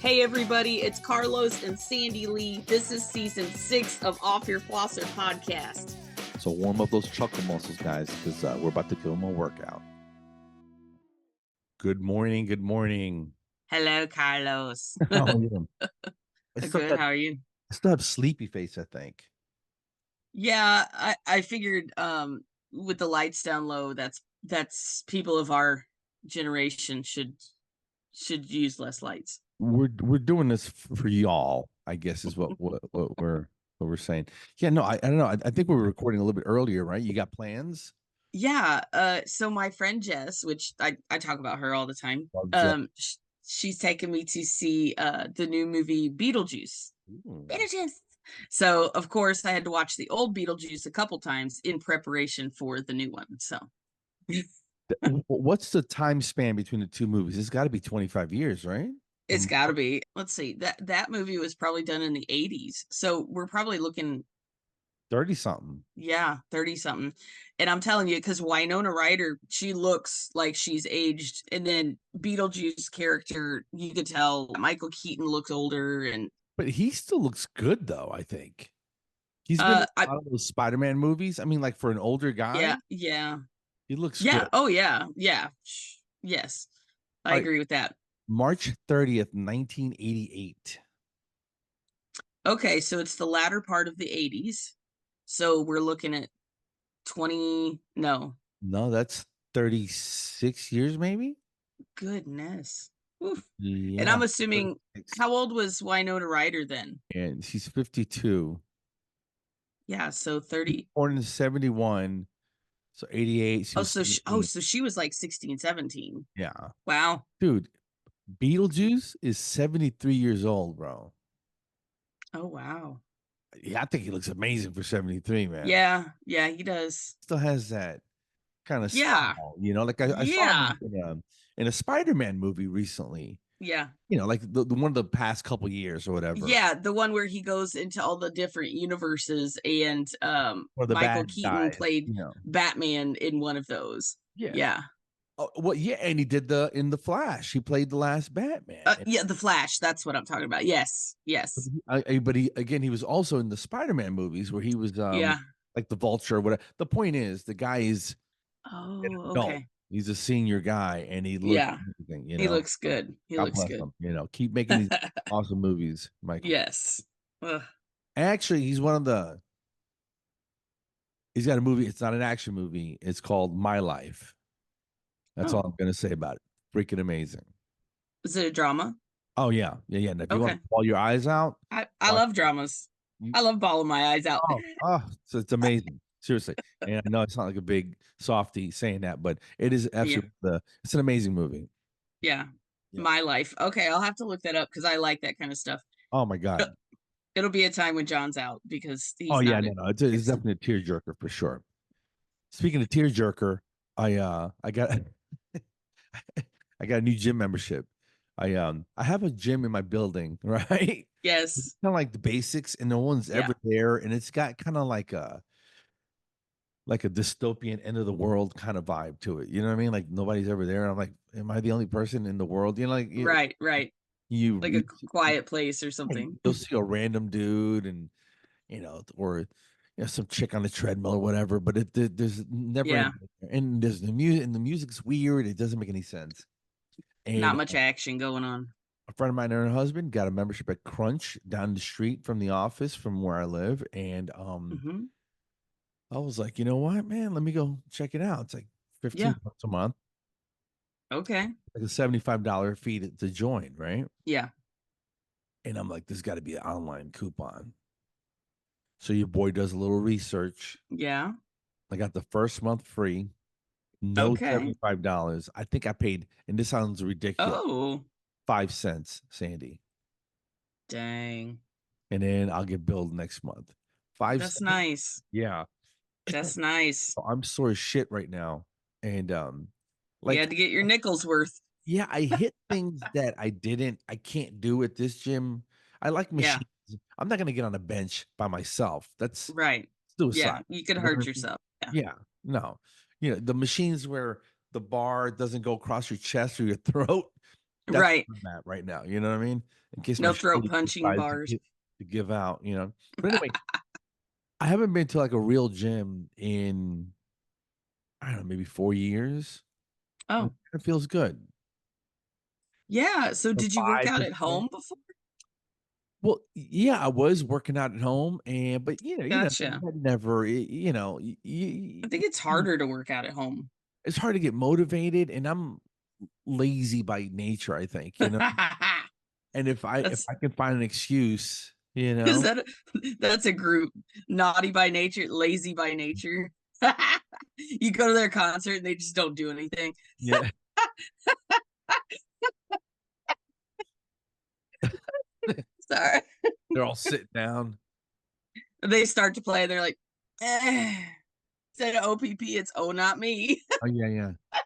Hey everybody, it's Carlos and Sandy Lee. This is season 6 of Off Your Flosser podcast. So warm up those chuckle muscles, guys, because we're about to give them a workout. Good morning. Good morning. Hello, Carlos. How are you? Good. How are you? I still have sleepy face, I think. Yeah, I figured with the lights down low, that's people of our generation should use less lights. We're doing this for y'all, I guess, is what we're saying. Yeah, no, I don't know. I think we were recording a little bit earlier, right? You got plans? Yeah. So my friend Jess, which I talk about her all the time. She's taken me to see the new movie Beetlejuice. Beetlejuice. So of course I had to watch the old Beetlejuice a couple times in preparation for the new one. So what's the time span between the two movies? It's got to be 25 years, right? It's got to be. Let's see. That movie was probably done in the 80s. So we're probably looking 30 something. Yeah, 30 something. And I'm telling you, because Winona Ryder, she looks like she's aged. And then Beetlejuice character, you could tell Michael Keaton looks older. But he still looks good, though, I think. He's been in a lot of those Spider-Man movies. I mean, like for an older guy. Yeah. He looks good. Oh, yeah. Yes. I agree with that. March 30th, 1988. Okay, so it's the latter part of the 80s. So we're looking at 20. No, that's 36 years, maybe. Goodness. Oof. Yeah. And I'm assuming, 36. How old was Winona Ryder then? And she's 52. Yeah, so 30. Born in 71. So 88. So she was like 16, 17. Yeah. Wow. Dude, Beetlejuice is 73 years old, bro. Oh, wow. Yeah, I think he looks amazing for 73, man. Yeah, he does. Still has that kind of style, like I saw him in a Spider-Man movie recently. Yeah. Like the one of the past couple years or whatever. Yeah, the one where he goes into all the different universes and Michael Keaton played Batman in one of those. Yeah. Oh, well, yeah, and he did in the Flash. He played the last Batman. The Flash. That's what I'm talking about. Yes. But he was also in the Spider-Man movies where he was like the Vulture or whatever. The point is, the guy is okay. He's a senior guy, and he looks amazing, he looks good. He looks good. Him, keep making these awesome movies, Michael. Yes. Actually, he's got a movie. It's not an action movie. It's called My Life. That's all I'm going to say about it. Freaking amazing. Is it a drama? Oh, yeah. And if you want to bawl your eyes out. I love dramas. I love bawling my eyes out. So it's amazing. Seriously. And I know it's not like a big softy saying that, but it is absolutely it's an amazing movie. Yeah. My Life. Okay, I'll have to look that up because I like that kind of stuff. Oh, my God. It'll be a time when John's out because he's it's definitely a tearjerker for sure. Speaking of tearjerker, I got I got a new gym membership. I have a gym in my building, right? Yes. It's kind of like the basics, and no one's ever there, and it's got kind of like a dystopian end of the world kind of vibe to it. You know what I mean? Like nobody's ever there. And I'm like, am I the only person in the world? Right. You like a quiet place or something. You'll see a random dude, and or some chick on the treadmill or whatever, but there's never and there's the music, and the music's weird. It doesn't make any sense. And not much action going on. A friend of mine and her husband got a membership at Crunch down the street from the office from where I live, and I was like, you know what, man, let me go check it out. It's like $15 a month. Okay. Like a $75 fee to join, right? Yeah. And I'm like, there's got to be an online coupon. So your boy does a little research. Yeah. I got the first month free. No $75. I think I paid, and this sounds ridiculous. 5 cents, Sandy. Dang. And then I'll get billed next month. 5 cents. That's nice. Yeah. That's nice. So I'm sore as shit right now. And you had to get your nickels worth. Yeah, I hit things that I can't do at this gym. I like machines. Yeah. I'm not gonna get on a bench by myself. That's right. Suicide. Yeah, you could hurt yourself. Yeah. No. The machines where the bar doesn't go across your chest or your throat. That's right. where I'm at right now. You know what I mean? in case my No throat shoulder punching decides bars. to give out, you know. But anyway, I haven't been to like a real gym in, I don't know, maybe 4 years. And Oh, it feels good. yeah. So So did you work five out to at six. home before? Well, yeah, I was working out at home, but Gotcha. that never, I think it's harder to work out at home. it's hard to get motivated, and I'm lazy by nature, I think, And if That's I can find an excuse, is that that's a group. Naughty by nature, lazy by nature. You go to their concert and they just don't do anything. yeah, Sorry. they're all sitting down. They start to play, they're like, instead of OPP, it's oh not me. Oh yeah, yeah, yeah.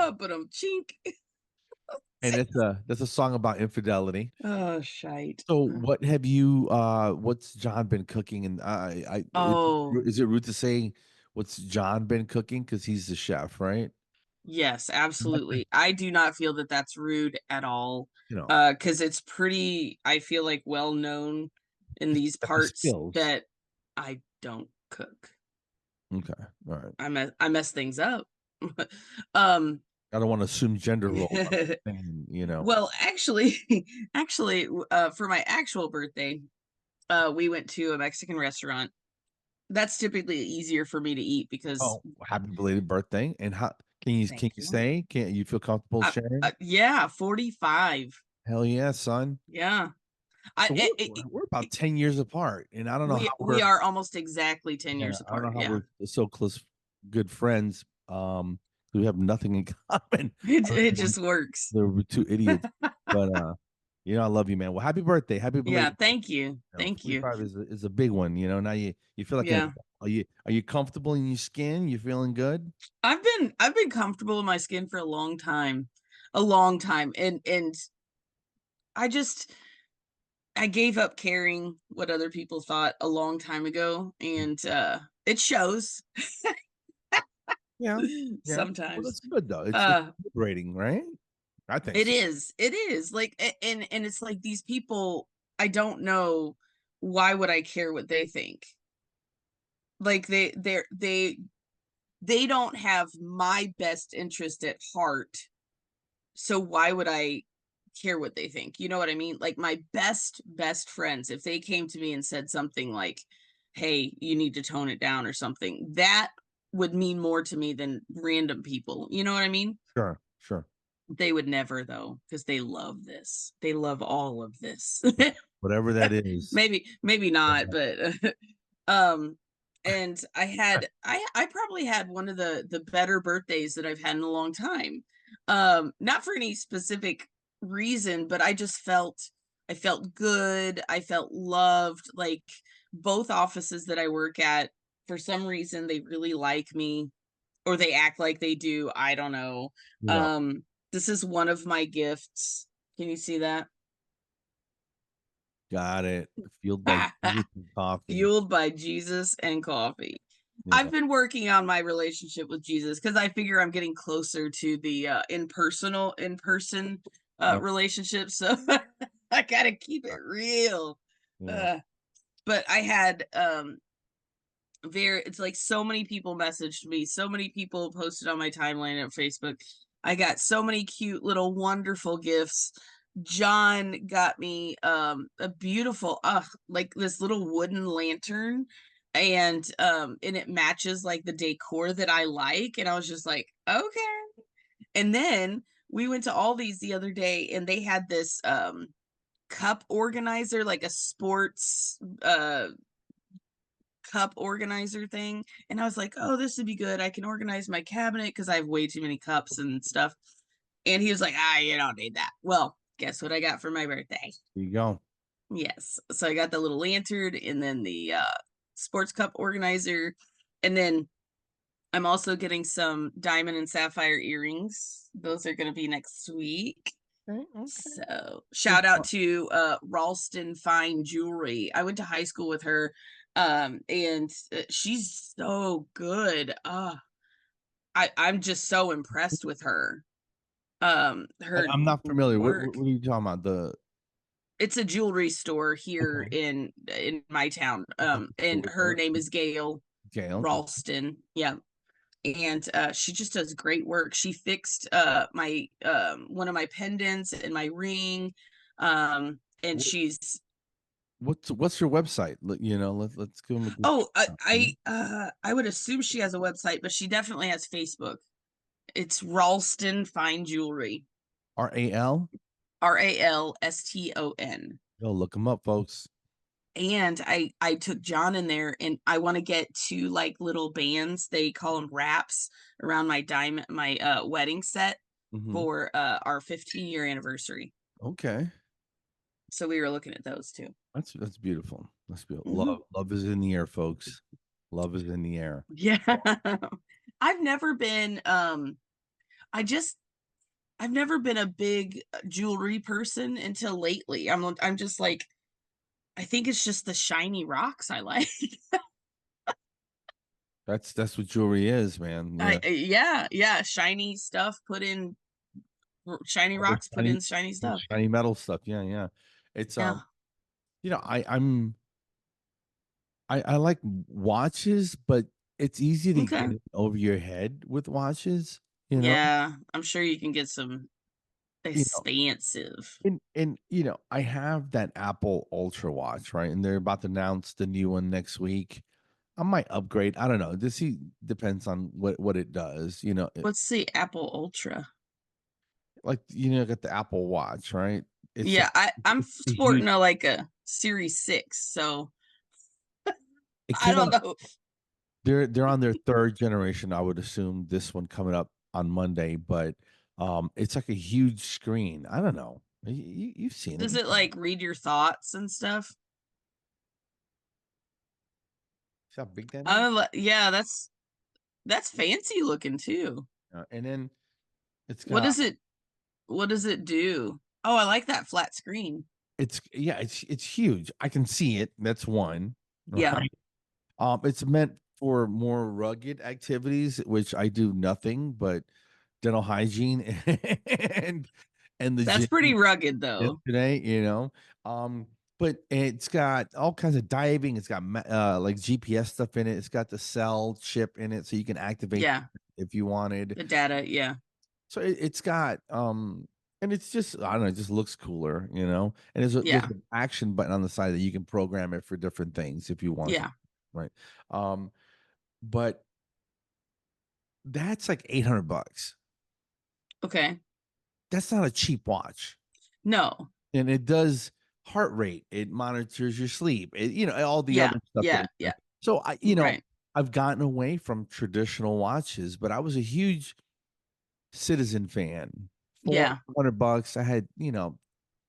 Oh, but I'm chink. And that's a song about infidelity. Oh shite. So what have you what's John been cooking? And I Oh is it rude to say what's John been cooking? Because he's the chef, right? yes, absolutely. I do not feel that that's rude at all. You know, Because it's pretty, I feel like well known in he's these got the parts skills. that I don't cook. Okay, all right. I mess things up. um I don't want to assume gender roles. I'm just saying. well, actually, for my actual birthday, we went to a Mexican restaurant. That's typically easier for me to eat because Oh, happy belated birthday! And how can thank you you. say? Can you feel comfortable sharing? Yeah, 45. Hell yeah, son. Yeah. So I we're about 10 years apart, and I don't know how we are almost exactly 10 yeah, years I don't know apart. how Yeah. we're so close, good friends. We have nothing in common. It Other than just works. we're two idiots. But I love you, man. Well, happy birthday, happy Yeah, belated. thank you. Thank you. 45 is a big one. Now you feel like Yeah. are you comfortable in your skin? You feeling good? I've been comfortable in my skin for a long time. A long time. And I gave up caring what other people thought a long time ago, and it shows Yeah, yeah. Well, sometimes. that's good though. It's Uh liberating, right? I think it so. is. It is. Like and it's like these people, I don't know why would I care what they think. Like they don't have my best interest at heart. So why would I care what they think? You know what I mean? Like my best friends, if they came to me and said something like, "Hey, you need to tone it down" or something, that would mean more to me than random people. You know what I mean? Sure, sure. They would never though, because they love this. They love all of this. Whatever that is. maybe not, but um and I probably had one of the better birthdays that I've had in a long time. Not for any specific reason, but I felt good. I felt loved. Like both offices that I work at, for some reason they really like me, or they act like they do. I don't know. Yeah. Um this is one of my gifts. Can you see that? Got it. Fueled by Jesus and coffee. Fueled by Jesus and coffee. Yeah. I've been working on my relationship with Jesus because I figure I'm getting closer to the in person Yeah. relationship. So I gotta keep it real. Yeah. Uh, but I had it's like so many people messaged me, so many people posted on my timeline at Facebook. I got so many cute little wonderful gifts. John got me a beautiful like this little wooden lantern, and it matches like the decor that I like, and I was just like, okay. And then we went to Aldi's the other day and they had this cup organizer, like a sports cup organizer thing. And I was like, oh, this would be good. I can organize my cabinet because I have way too many cups and stuff. And he was like, you don't need that. Well, guess what I got for my birthday? There you go. Yes. So I got the little lantern and then the sports cup organizer. And then I'm also getting some diamond and sapphire earrings. Those are going to be next week. Okay. So shout out to Ralston Fine Jewelry. I went to high school with her, and she's so good. I'm just so impressed with her. Her I'm not familiar. What work. are you talking about? It's a jewelry store here Okay. in my town. And her Cool. name is Gail Gail. Ralston. Yeah. And she just does great work. She fixed my one of my pendants and my ring. And she's What's your website? Let's go. oh I would assume she has a website, but she definitely has Facebook. It's Ralston Fine Jewelry. RAL. Ralston. Go look them up, folks. And I took John in there, and I want to get two like little bands. They call them wraps around my diamond my wedding set Mm-hmm. for our 15-year anniversary. Okay, So we were looking at those too. that's beautiful. That's beautiful. Mhm. Love is in the air, folks. Love is in the air. Yeah. I've never been I just I've never been a big jewelry person until lately. I'm just like, I think it's just the shiny rocks I like. That's what jewelry is, man. Yeah. Yeah, shiny stuff put in shiny Oh, rocks put in shiny stuff. shiny metal stuff. Yeah, yeah. It's Yeah. I like watches, but it's easy to Okay. get it over your head with watches, you know. Yeah, I'm sure you can get some You know, expansive. and I have that Apple Ultra watch, right? And they're about to announce the new one next week. I might upgrade. I don't know. Depends on what it does. What's the Apple Ultra? Like got the Apple Watch, right? It's Yeah, I'm it's a huge. sporting like a Series 6, so It I came don't out. know. They're on their third generation. I would assume this one coming up on Monday, but it's like a huge screen. I don't know. You've seen it. Does it like read your thoughts and stuff? See how big that is? Yeah, that's fancy looking too. And then it's What got does it what does it do? Oh, I like that flat screen. it's huge. I can see it. That's one, Yeah. right? It's meant for more rugged activities, which I do nothing but dental hygiene and the That's gym pretty rugged though. yesterday. Um, but it's got all kinds of diving. It's got like GPS stuff in it. It's got the cell chip in it, so you can activate Yeah, if you wanted. the data, yeah. So it's got and it's just I don't know, it just looks cooler. And there's Yeah. an action button on the side that you can program it for different things if you want to, Yeah. right? Um, but that's like $800. Okay. That's not a cheap watch. No. And it does heart rate, it monitors your sleep, all the Yeah. other stuff that Yeah. it does. Yeah. So Right. I've gotten away from traditional watches, but I was a huge Citizen fan. Yeah. $400. I had,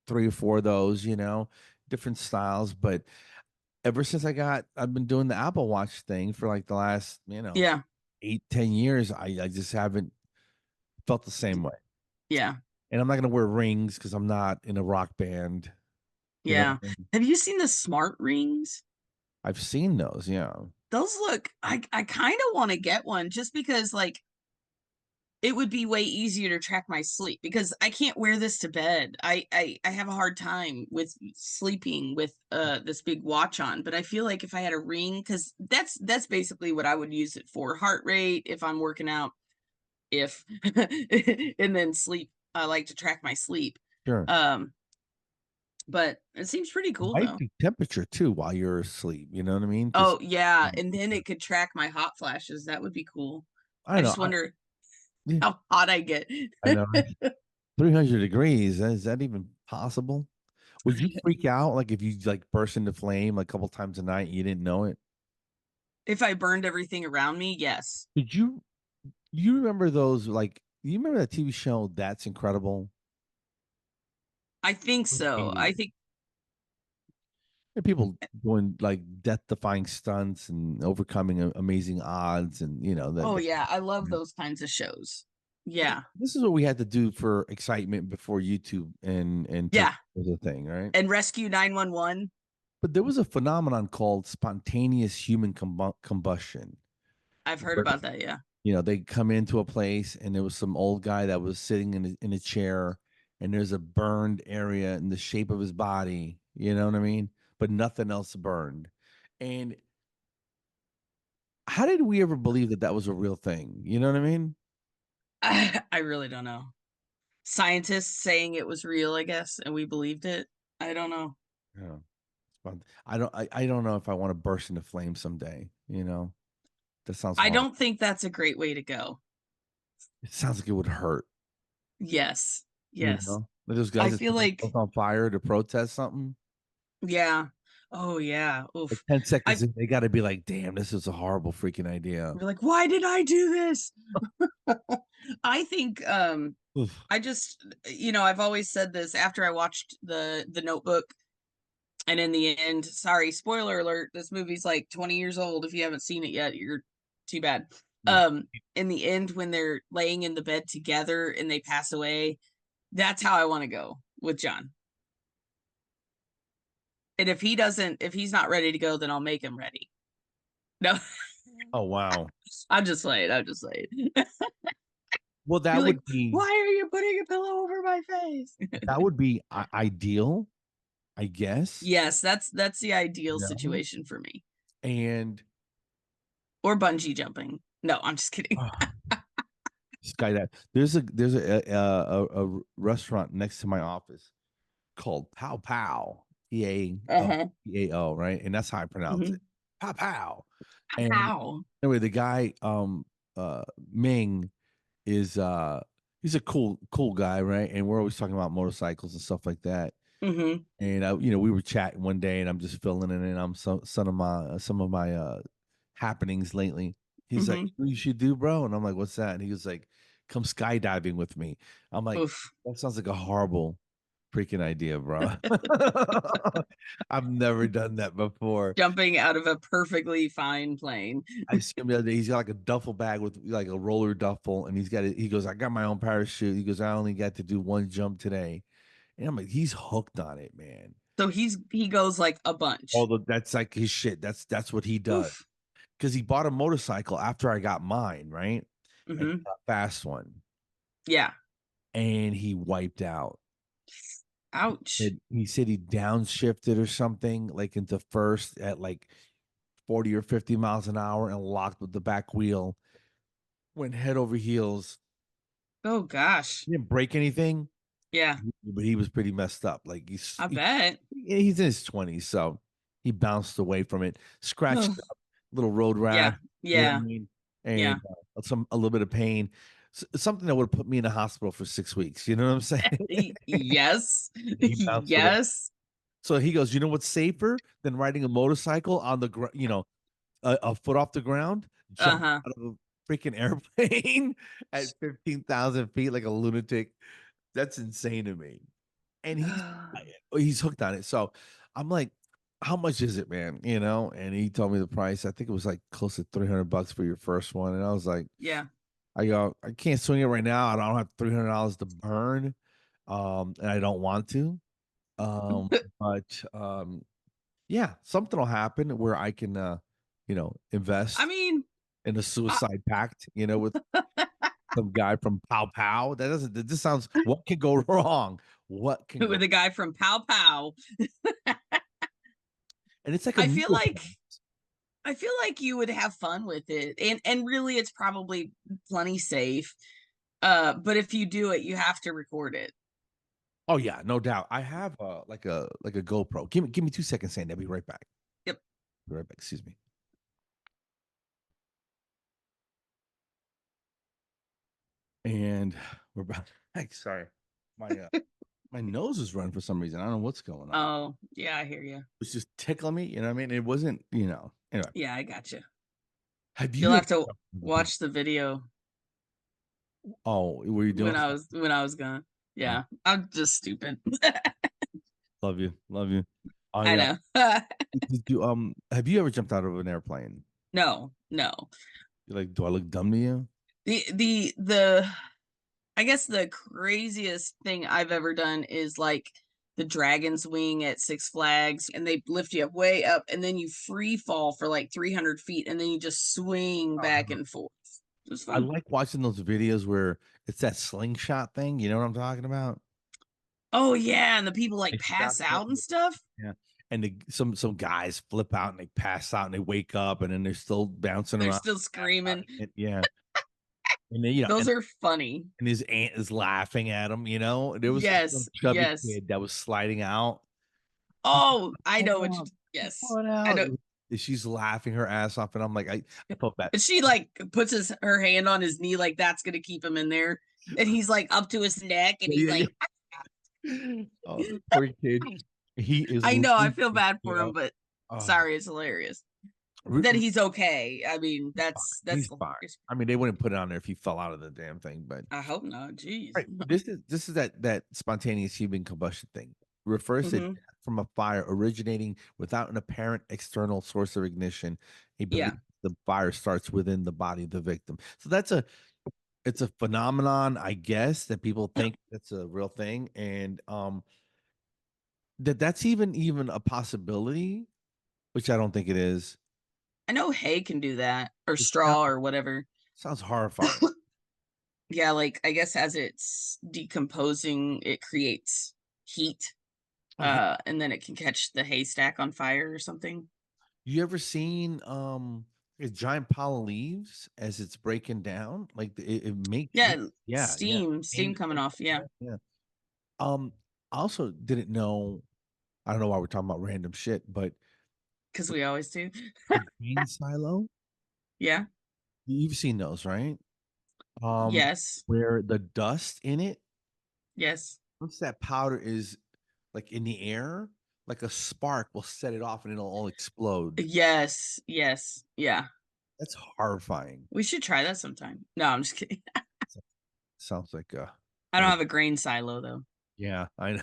three or four of those, different styles. But ever since I've been doing the Apple Watch thing for like the last, Yeah. 8, 10 years. I just haven't felt the same way. Yeah. And I'm not gonna wear rings because I'm not in a rock band. You know, Yeah. Have you seen the smart rings? I've seen those. Yeah. Those look I kind of want to get one just because like it would be way easier to track my sleep because I can't wear this to bed. I have a hard time with sleeping with this big watch on, but I feel like if I had a ring cuz that's basically what I would use it for. Heart rate if I'm working out, if and then sleep. I like to track my sleep. Sure. Um but it seems pretty cool Might though. be temperature too while you're asleep. You know what I mean? Because Oh yeah, and then it could track my hot flashes. That would be cool. I I don't just know. wonder Yeah, how hot I get. I know. 300 degrees. Is that even possible? Would you freak out like if you like burst into flame like a couple times a night and you didn't know it? If I burned everything around me, yes. Did you remember those like you remember that TV show That's Incredible? I think In the so. 80s. I think And people doing like death-defying stunts and overcoming amazing odds and oh yeah, I love those kinds of shows. Yeah. this is what we had to do for excitement before YouTube and tech Yeah. was a thing, right? And Rescue 911. But there was a phenomenon called spontaneous human combustion. I've heard Where, about that, yeah. they come into a place and there was some old guy that was sitting in a chair and there's a burned area in the shape of his body. You know what I mean? But nothing else burned. And how did we ever believe that that was a real thing? You know what I mean? I really don't know. Scientists saying it was real, I guess, and we believed it. I don't know. Yeah. It's fun. I don't know if I want to burst into flames someday, you know. That sounds I hard. don't think that's a great way to go. It sounds like it would hurt, Yes. you Yes. know. Like those I guys that feel set like, themselves on fire to protest something. yeah. Oh, yeah. Like Oof. 10 I seconds in, they gotta be like, damn, this is a horrible freaking idea. We're like, why did I do this? I think Oof. I just, I've always said this after I watched the Notebook, and in the end, sorry, spoiler alert, this movie's like 20 years old. If you haven't seen it yet, you're too bad. Yeah. In the end, when they're laying in the bed together and they pass away, that's how I want to go with John. And if he's not ready to go, then I'll make him ready. No, Oh wow. I'm just saying. I'm just saying. Well, You're like, why are you putting a pillow over my face? that would be ideal, I guess. Yes, that's the ideal You know? situation for me. And Or bungee jumping. No, I'm just kidding. skydive. There's a restaurant next to my office called Pow Pow, Uh-huh. P-A-O, right? And that's how I pronounce Hmm. it. Pow Pow. And How? anyway, the guy Ming is he's a cool guy, right? And we're always talking about motorcycles and stuff like that. Hmm. And we were chatting one day, and I'm just filling in, and I'm some of my happenings lately. He's like, Hmm. "What you should do, bro?" And I'm like, "What's that?" And he was like, "Come skydiving with me." I'm like, Oof. "That sounds like a horrible freaking idea, bro." I've never done that before. Jumping out of a perfectly fine plane. I see him the other day. He's got like a duffel bag with like a roller duffel, and he goes, "I got my own parachute." He goes, "I only got to do one jump today," and I'm like, "He's hooked on it, man." So he goes like a bunch. Although that's like his shit. That's what he does. Oof. Because he bought a motorcycle after I got mine, right? And he Hmm. got a fast one, Yeah. and he wiped out. Ouch. He said he downshifted or something, like into first at like 40 or 50 miles an hour and locked with the back wheel, went head over heels. Oh gosh. He didn't break anything, Yeah. but he was pretty messed up. Like I bet. he's in his 20s, so he bounced away from it, scratched Oh, up, little road rash, yeah. you know what Yeah. I mean, Yeah. and a little bit of pain, something that would have put me in the hospital for 6 weeks. You know what I'm saying? Yes. He bounced away. Yes. So he goes, you know what's safer than riding a motorcycle on the ground? A foot off the ground, jump Uh-huh. out of a freaking airplane at 15,000 feet like a lunatic. That's insane to me. And he's hooked on it. So I'm like, how much is it, man? And he told me the price. I think it was like close to $300 for your first one. And I was like, Yeah. I go, I can't swing it right now. I don't have $300 to burn. And I don't want to. Um, but yeah, something will happen where I can I invest mean, in a uh, suicide pact, with some guy from Pow Pow. This sounds, what can go wrong? What can with go? a guy from Pow Pow, And it's like a I feel noodle. like I feel like you would have fun with it. And really it's probably plenty safe. But if you do it, you have to record it. Oh yeah, no doubt. I have like a GoPro. Give me 2 seconds, Sandy. I'll be right back. Yep. Be right back. Excuse me. And we're back. Hey, sorry. My my nose is running for some reason. I don't know what's going on. Oh, yeah, I hear you. It's just tickling me. You know what I mean? It wasn't. Anyway. Yeah, I got you. Have You'll you have ever? to watch the video Oh, were you doing? when I was gone. Oh, Yeah, I'm just stupid. love you, love you. I I know. did you have you ever jumped out of an airplane? No, no. You're like, do I look dumb to you? The I guess the craziest thing I've ever done is like the dragon's wing at Six Flags, and they lift you up way up, and then you free fall for like 300 feet, and then you just swing back and forth. It was I fun. like watching those videos where it's that slingshot thing. You know what I'm talking about? Oh yeah, and the people like They strap pass them out and up. stuff. Yeah. And some guys flip out and they pass out and they wake up and then they're still bouncing They're around. still screaming. Yeah. And then, Those are funny. and his aunt is laughing at him, There was some Yes, chubby yes. kid that was sliding out. Oh, I know what you. Out, Yes, pull it I out. know. And she's laughing her ass off, and I'm like, I felt bad. And she like puts her hand on his knee, like that's gonna keep him in there. And he's like up to his neck, and he's Yeah, like, yeah. Oh, the poor kid. He is I know, I losing, feel bad for yeah. him, but Oh, sorry, it's hilarious that he's okay. I mean, that's he's fine. hilarious. I mean, they wouldn't put it on there if he fell out of the damn thing, but I hope not. Jeez. right. This is that spontaneous human combustion thing. Refers to Hmm. death from a fire originating without an apparent external source of ignition. He Yeah, believes the fire starts within the body of the victim. So it's a phenomenon, I guess, that people think that's a real thing, and that's even a possibility, which I don't think it is. I know hay can do that, or It straw, or whatever. sounds horrifying. Yeah, like I guess as it's decomposing, it creates heat, Oh yeah. and then it can catch the haystack on fire or something. You ever seen a giant pile of leaves as it's breaking down? Like it makes Yeah, yeah. steam coming off. Yeah, Yeah. Um, I also didn't know. I don't know why we're talking about random shit, but because we always do. the grain silo, Yeah. you've seen those, right? Um, Yes. where the dust in it, Yes. once that powder is like in the air, like a spark will set it off and it'll all explode. Yes. Yes. Yeah. That's horrifying. We should try that sometime. No, I'm just kidding. Sounds like I don't have a grain silo though. yeah, I know.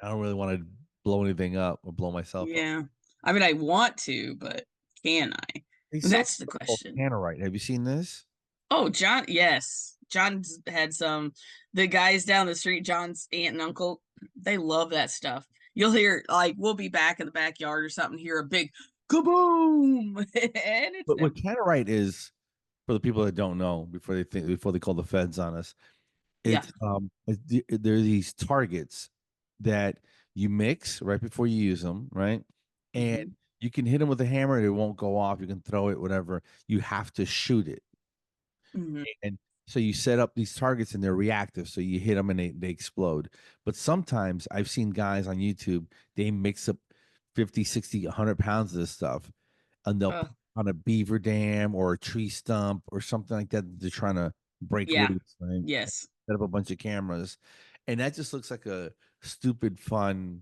I don't really want to blow anything up or blow myself up. Yeah. I mean, I want to, but can I? They sell That's the stuff called question. Tannerite. Have you seen this? Oh, John. Yes. John's had some. The guys down the street, John's aunt and uncle, they love that stuff. You'll hear, like, we'll be back in the backyard or something, hear a big kaboom. And it's But them. what Tannerite is, for the people that don't know, before they call the feds on us, Yeah. there are these targets that you mix right before you use them, right? And Hmm. you can hit them with a hammer, it won't go off. You can throw it, whatever. You have to shoot it. Hmm. And so you set up these targets and they're reactive. So you hit them and they explode. But sometimes I've seen guys on YouTube, they mix up 50, 60, 100 pounds of this stuff and they'll put Oh, it on a beaver dam or a tree stump or something like that. They're trying to break yeah. loose, right? Yes. Set up a bunch of cameras. And that just looks like a stupid fun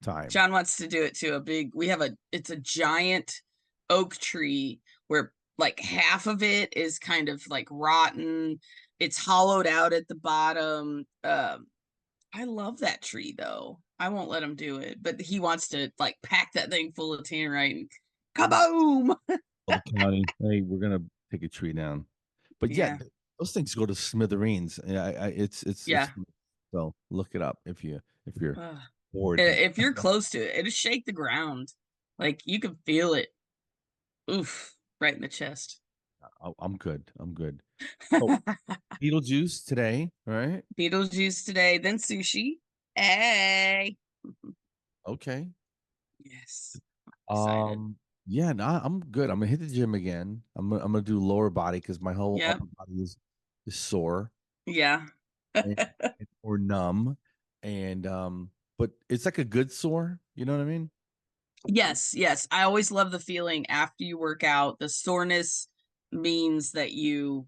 time. John wants to do it too. We have it's a giant oak tree where like half of it is kind of like rotten. It's hollowed out at the bottom. I love that tree though. I won't let him do it, but he wants to like pack that thing full of tannerite and kaboom. Well, the county, hey, we're gonna take a tree down. But yeah, Yeah. those things go to smithereens. Yeah, it's Yeah. so look it up if you're Ugh. bored. If you're close to it, it'll shake the ground. Like you can feel it. Oof, right in the chest. I'm good. I'm good. So Beetlejuice today, right? Beetlejuice today, then sushi. Hey. Okay. Yes. Excited. Um, yeah, no, I'm good. I'm gonna hit the gym again. I'm gonna do lower body because my whole Yep. upper body is sore Yeah. and, or numb, and but it's like a good sore. You know what I mean? Yes, yes. I always love the feeling after you work out. The soreness means that you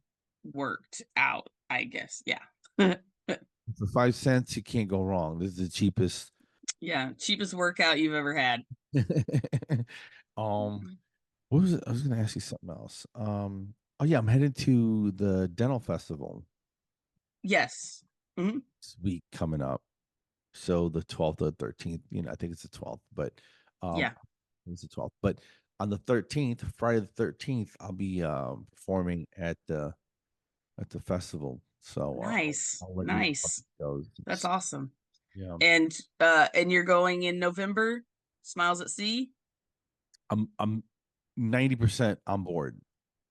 worked out, I guess. Yeah. For 5 cents, you can't go wrong. This is the cheapest. Yeah. Cheapest workout you've ever had. um, what was it? I was gonna ask you something else. Oh yeah, I'm headed to the dental festival Yes. Hmm. this week coming up. So the 12th or 13th, I think it's the 12th, but Yeah. it's the 12th. But on the 13th, Friday the 13th, I'll be performing at the festival. So Nice. I'll let you know how Nice. it goes. That's awesome. Yeah. And you're going in November? Smiles at Sea? I'm 90% on board.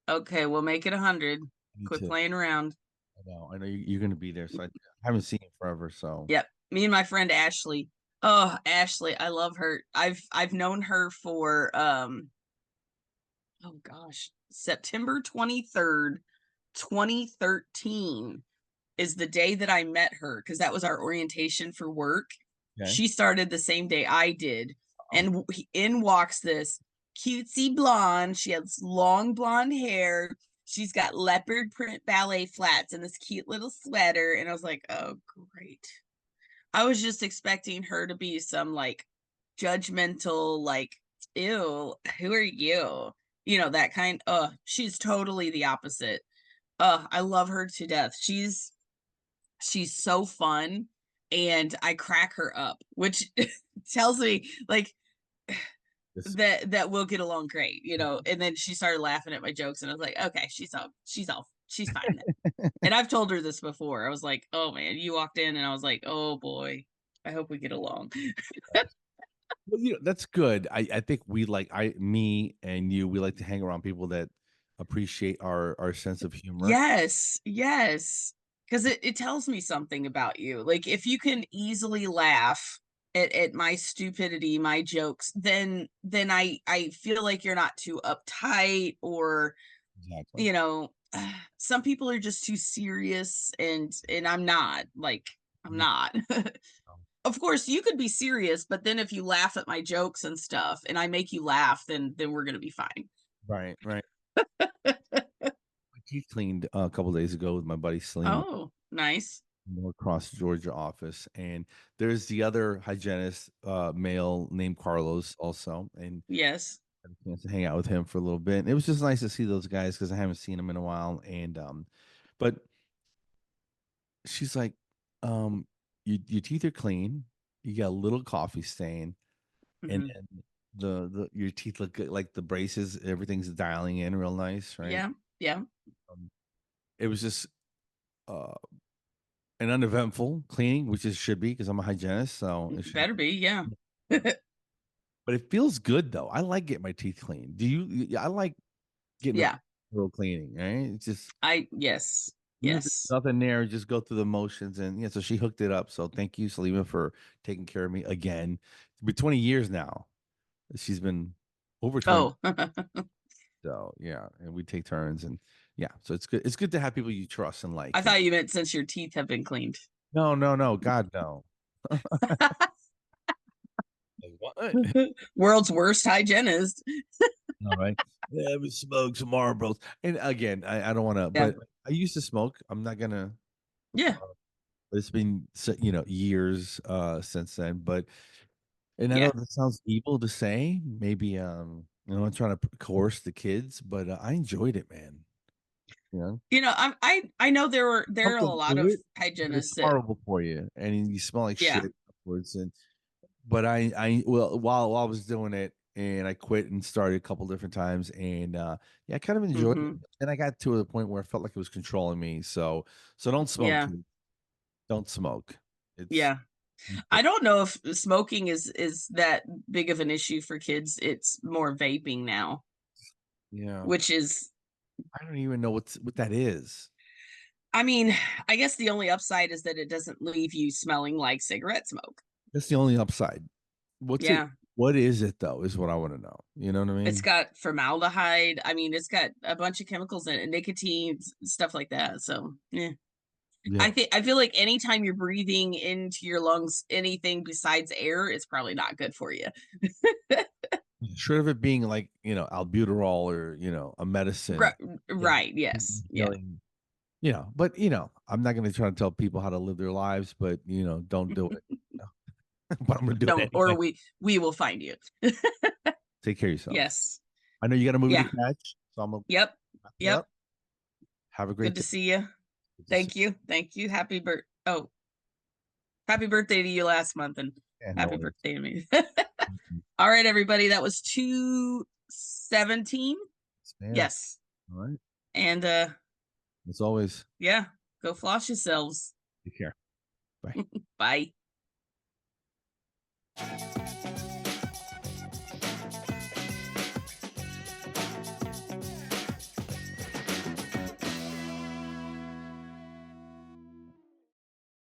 Okay, we'll make it 100. I need Quit to playing around. I know you're going to be there, so I haven't seen you forever. So Yep. me and my friend Ashley. Oh, Ashley, I love her. I've known her for oh gosh, September 23rd, 2013 is the day that I met her because that was our orientation for work. Okay. She started the same day I did. Oh, And in walks this cutesy blonde. She has long blonde hair. She's got leopard print ballet flats and this cute little sweater. And I was like, oh, great. I was just expecting her to be some like judgmental, like, ew, who are you? You know, that kind. She's totally the opposite. I love her to death. She's so fun and I crack her up, which tells me like this- that we'll get along great, you know. And then she started laughing at my jokes and I was like, okay, she's fine then. And I've told her this before. I was like, oh man, you walked in and I was like, oh boy, I hope we get along. Well, that's good. I think me and you, we like to hang around people that appreciate our sense of humor. Yes, yes. Because it tells me something about you. Like if you can easily laugh at my stupidity, my jokes, then I feel like you're not too uptight or Exactly. you know, some people are just too serious and I'm not. Like I'm No, not. Of course, you could be serious, but then if you laugh at my jokes and stuff and I make you laugh, then we're going to be fine. right, right. My teeth cleaned a couple days ago with my buddy Salima, Oh, nice. across Georgia office, and there's the other hygienist, male named Carlos, also, and Yes. had a chance to hang out with him for a little bit. And it was just nice to see those guys because I haven't seen them in a while. And but she's like, your teeth are clean. You got a little coffee stain, and Hmm. then the your teeth look good, like the braces, everything's dialing in real nice, right? Yeah. Yeah. Um, it was just uh an uneventful cleaning, which it should be because I'm a hygienist, so it should. Better be. Yeah. But it feels good though. I like getting my teeth cleaned. Do you? I like getting a Yeah. little cleaning, right? It's just Yes. even if there's Yes. nothing there, just go through the motions. And yeah, so she hooked it up. So thank you, Salima, for taking care of me again. It's been 20 years now. She's been over 20. Oh, So yeah, and we take turns, and yeah, so it's good. It's good to have people you trust and I like. And thought you meant since your teeth have been cleaned. no, no, no, God, no. Like, what? World's worst hygienist. All right. Yeah, we smoke some Marlboros. And again, I don't want to, Yeah. but I used to smoke. I'm not gonna. Yeah. It's been years since then, but and I know Yeah. that sounds evil to say. Maybe I'm trying to coerce the kids, but I enjoyed it, man. You know, You know, I know there are a welcome lot to of it, but it's hygienists that horrible for you, and you smell like yeah. shit afterwards. And but well, while I was doing it, and I quit and started a couple different times, and yeah, I kind of enjoyed it. Hmm. And I got to a point where I felt like it was controlling me. So don't smoke, Yeah. kids. Don't smoke. It's Yeah. I don't know if smoking is that big of an issue for kids. It's more vaping now, yeah. which is I don't even know what that is. I mean, I guess the only upside is that it doesn't leave you smelling like cigarette smoke. That's the only upside. What's it? Yeah. What is it though? Is what I want to know. You know what I It's mean? got formaldehyde. I mean, it's got a bunch of chemicals in it, nicotine, stuff like that. So, yeah. Yeah. I feel like anytime you're breathing into your lungs anything besides air, it's probably not good for you. Short of it being like albuterol or a medicine. Right, Yeah. right. Yes. Yeah. Healing. But I'm not going to try to tell people how to live their lives, but don't do it. But I'm going to do Don't it or anyway. we will find you. Take care of yourself. Yes. I know you got a movie to Yeah. catch, so I'm gonna Yep. wrap it Yep. up. Have a Good great to day. see you. Good to see Thank you. Thank you. Happy birthday to you last month and you. And no happy worries. birthday to me. Mhm. All right, everybody. That was 217. Man. Yes. All right. And As always, yeah, go floss yourselves. take care. Bye. Bye.